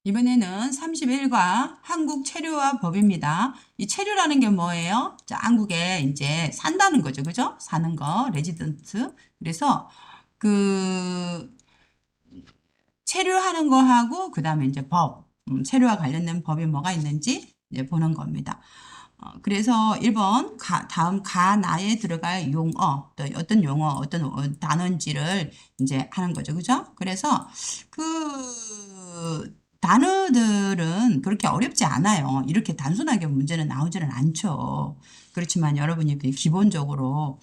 이번에는 31과 한국 체류와 법입니다. 이 체류라는 게 뭐예요? 자, 한국에 이제 산다는 거죠. 그죠? 사는 거, 레지던트. 그래서 그 체류하는 거하고 그다음에 이제 법, 체류와 관련된 법이 뭐가 있는지 이제 보는 겁니다. 그래서 1번 다음 가나에 들어갈 용어, 또 어떤 용어, 어떤 단어인지를 이제 하는 거죠. 그죠? 그래서 그 단어들은 그렇게 어렵지 않아요. 이렇게 단순하게 문제는 나오지는 않죠. 그렇지만 여러분이 기본적으로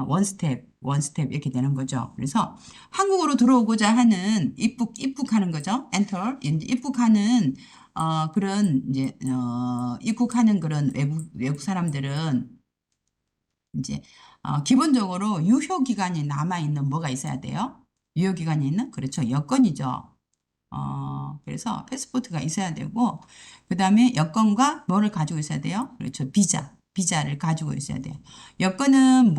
원 스텝 이렇게 되는 거죠. 그래서 한국으로 들어오고자 하는 입국하는 거죠. enter, 이제 입국하는 그런 이제 입국하는 그런 외국 사람들은 이제 기본적으로 유효 기간이 남아 있는 뭐가 있어야 돼요? 유효 기간이 있는 그렇죠. 여권이죠. 그래서 패스포트가 있어야 되고 그다음에 여권과 뭐를 가지고 있어야 돼요? 그렇죠. 비자를 가지고 있어야 돼요. 여권은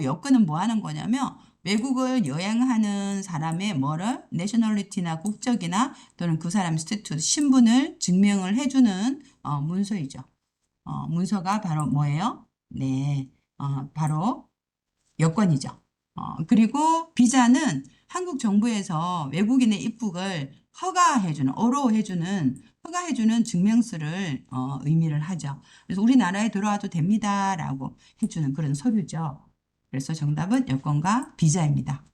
여권은 뭐 하는 거냐면 외국을 여행하는 사람의 뭐를 내셔널리티나 국적이나 또는 그 사람 스태투스 신분을 증명을 해주는 문서이죠. 문서가 바로 뭐예요? 네, 바로 여권이죠. 그리고 비자는 한국 정부에서 외국인의 입국을 허가해주는 증명서를 의미를 하죠. 그래서 우리나라에 들어와도 됩니다라고 해주는 그런 서류죠. 그래서 정답은 여권과 비자입니다.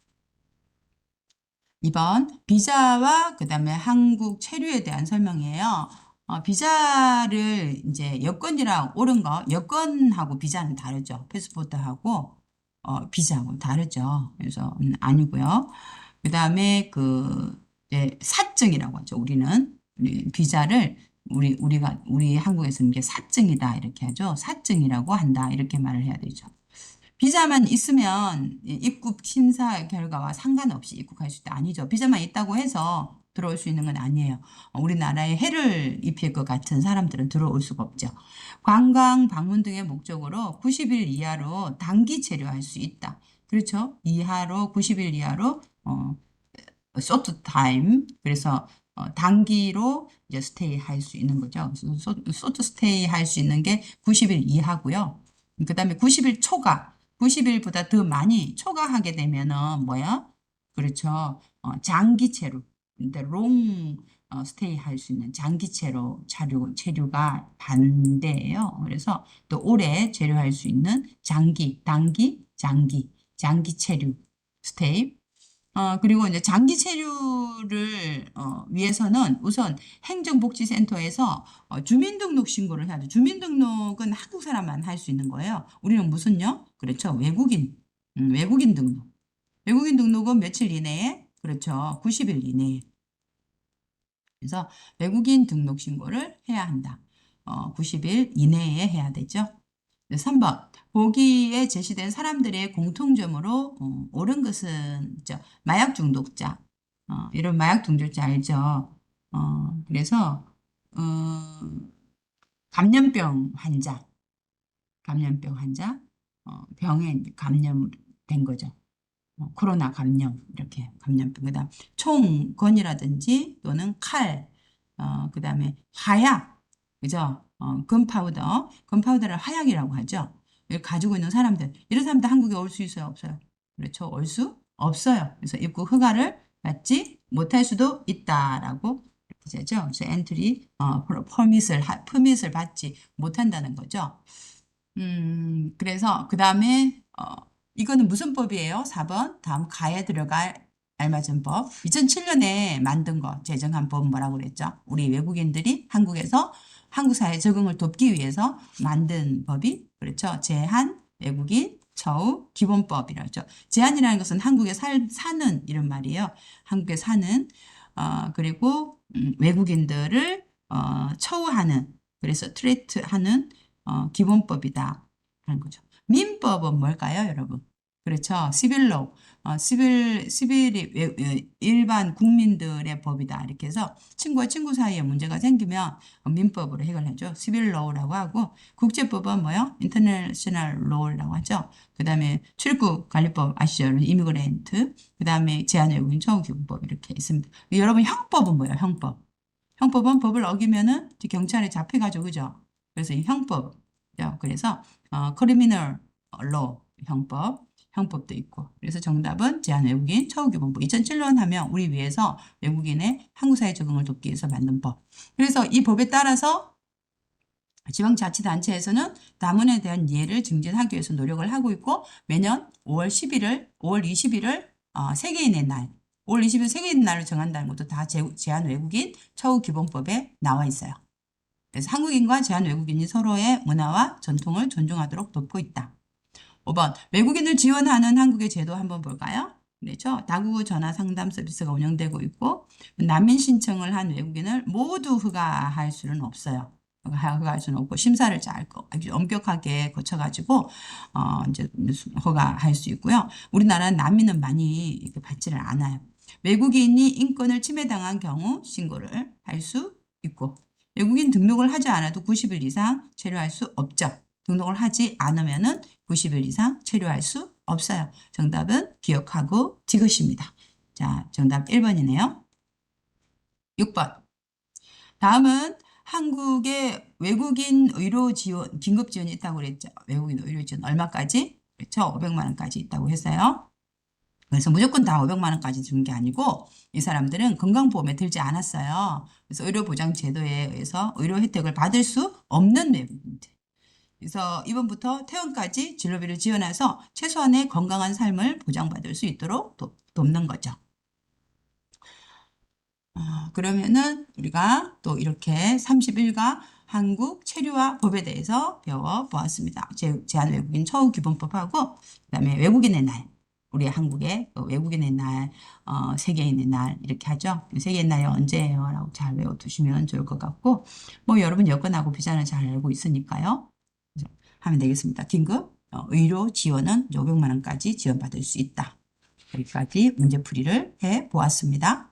2번 비자와 그다음에 한국 체류에 대한 설명이에요. 비자를 이제 여권이랑 옳은 거 여권하고 비자는 다르죠. 패스포트하고 비자하고 다르죠. 그래서 아니고요. 그다음에 그 이제 사증이라고 하죠. 우리 비자를 우리 한국에서는 이게 사증이다 이렇게 하죠. 사증이라고 한다 이렇게 말을 해야 되죠. 비자만 있으면 입국 심사 결과와 상관없이 입국할 수 있다. 아니죠. 비자만 있다고 해서 들어올 수 있는 건 아니에요. 우리나라에 해를 입힐 것 같은 사람들은 들어올 수가 없죠. 관광, 방문 등의 목적으로 90일 이하로 단기 체류할 수 있다. 그렇죠? 90일 이하로 쇼트 타임. 그래서 단기로 이제 스테이 할 수 있는 거죠. 쇼트 스테이 할 수 있는 게 90일 이하고요. 그다음에 90일 초과. 90일보다 더 많이 초과하게 되면은 뭐야? 그렇죠. 장기체류. 근데 롱 스테이 할 수 있는 장기체로 체류가 반대예요. 그래서 또 오래 체류할 수 있는 장기 체류 스테이. 그리고 이제 장기 체류를 위해서는 우선 행정복지센터에서 주민등록 신고를 해야 돼. 주민등록은 한국 사람만 할 수 있는 거예요. 우리는 무슨요? 그렇죠. 외국인 등록. 외국인 등록은 며칠 이내에? 그렇죠. 90일 이내에. 그래서 외국인 등록 신고를 해야 한다. 90일 이내에 해야 되죠. 네, 3번. 보기에 제시된 사람들의 공통점으로 옳은 것은 마약 중독자. 이런 마약 중독자 알죠? 그래서 어, 감염병 환자, 감염병 환자, 병에 감염된 거죠. 코로나 감염 이렇게 감염병 그다음 총건이라든지 또는 칼 그다음에 화약 그죠 금파우더를 화약이라고 하죠. 이걸 가지고 있는 사람들 이런 사람들 한국에 올 수 있어요 없어요? 그렇죠. 올 수 없어요. 그래서 입국 허가를 받지 못할 수도 있다라고 이렇게 되죠. 그래서 엔트리 퍼밋을 받지 못한다는 거죠. 그래서 그 다음에 이거는 무슨 법이에요? 4번 다음 가에 들어갈 알맞은 법 2007년에 만든 거 제정한 법 뭐라고 그랬죠? 우리 외국인들이 한국에서 한국 사회 적응을 돕기 위해서 만든 법이 그렇죠? 제한 외국인 처우 기본법이라죠. 제한이라는 것은 한국에 사는 이런 말이에요. 한국에 사는 그리고 외국인들을 처우하는 그래서 트리트하는 기본법이다 하는 거죠. 민법은 뭘까요, 여러분? 그렇죠. 시빌로, 시빌이 일반 국민들의 법이다. 이렇게 해서 친구와 친구 사이에 문제가 생기면 민법으로 해결하죠. 시빌로우라고 하고 국제법은 뭐요? 인터내셔널 로우라고 하죠. 그 다음에 출국 관리법 아시죠? 이미그랜트. 그 다음에 제한외국인 처우기본법 이렇게 있습니다. 여러분 형법은 뭐예요? 형법. 형법은 법을 어기면은 경찰에 잡혀가지고 그죠? 그래서 이 형법. 그래서 criminal law 형법도 있고. 그래서 정답은 제한 외국인 처우기본법. 2007년 하면 우리 위해서 외국인의 한국 사회 적응을 돕기 위해서 만든 법. 그래서 이 법에 따라서 지방자치단체에서는 남원에 대한 이해를 증진하기 위해서 노력을 하고 있고 매년 5월 20일을 세계인의 날, 5월 20일 세계인의 날을 정한다는 것도 다 제한 외국인 처우기본법에 나와 있어요. 그래서 한국인과 제한 외국인이 서로의 문화와 전통을 존중하도록 돕고 있다. 5번 외국인을 지원하는 한국의 제도 한번 볼까요? 그렇죠. 다국어 전화 상담 서비스가 운영되고 있고 난민 신청을 한 외국인을 모두 허가할 수는 없어요. 허가할 수는 없고 심사를 아주 엄격하게 거쳐가지고 이제 허가할 수 있고요. 우리나라는 난민은 많이 이렇게 받지를 않아요. 외국인이 인권을 침해당한 경우 신고를 할 수 있고 외국인 등록을 하지 않아도 90일 이상 체류할 수 없죠. 등록을 하지 않으면은 90일 이상 체류할 수 없어요. 정답은 기억하고 지그시입니다. 자, 정답 1번이네요. 6번. 다음은 한국의 외국인 의료 지원, 긴급 지원이 있다고 그랬죠. 외국인 의료 지원 얼마까지? 그렇죠. 500만 원까지 있다고 했어요. 그래서 무조건 다 500만 원까지 준 게 아니고 이 사람들은 건강보험에 들지 않았어요. 그래서 의료보장제도에 의해서 의료 혜택을 받을 수 없는 외국인들. 그래서 이번부터 퇴원까지 진료비를 지원해서 최소한의 건강한 삶을 보장받을 수 있도록 돕는 거죠. 그러면은 우리가 또 이렇게 31가 한국 체류와 법에 대해서 배워보았습니다. 제한 외국인 처우 기본법하고 그다음에 외국인의 날, 우리 한국의 외국인의 날, 세계인의 날 이렇게 하죠. 세계인의 날이 언제예요? 라고 잘 외워두시면 좋을 것 같고 뭐 여러분 여건하고 비자는 잘 알고 있으니까요. 하면 되겠습니다. 긴급 의료 지원은 500만 원까지 지원받을 수 있다. 여기까지 문제풀이를 해보았습니다.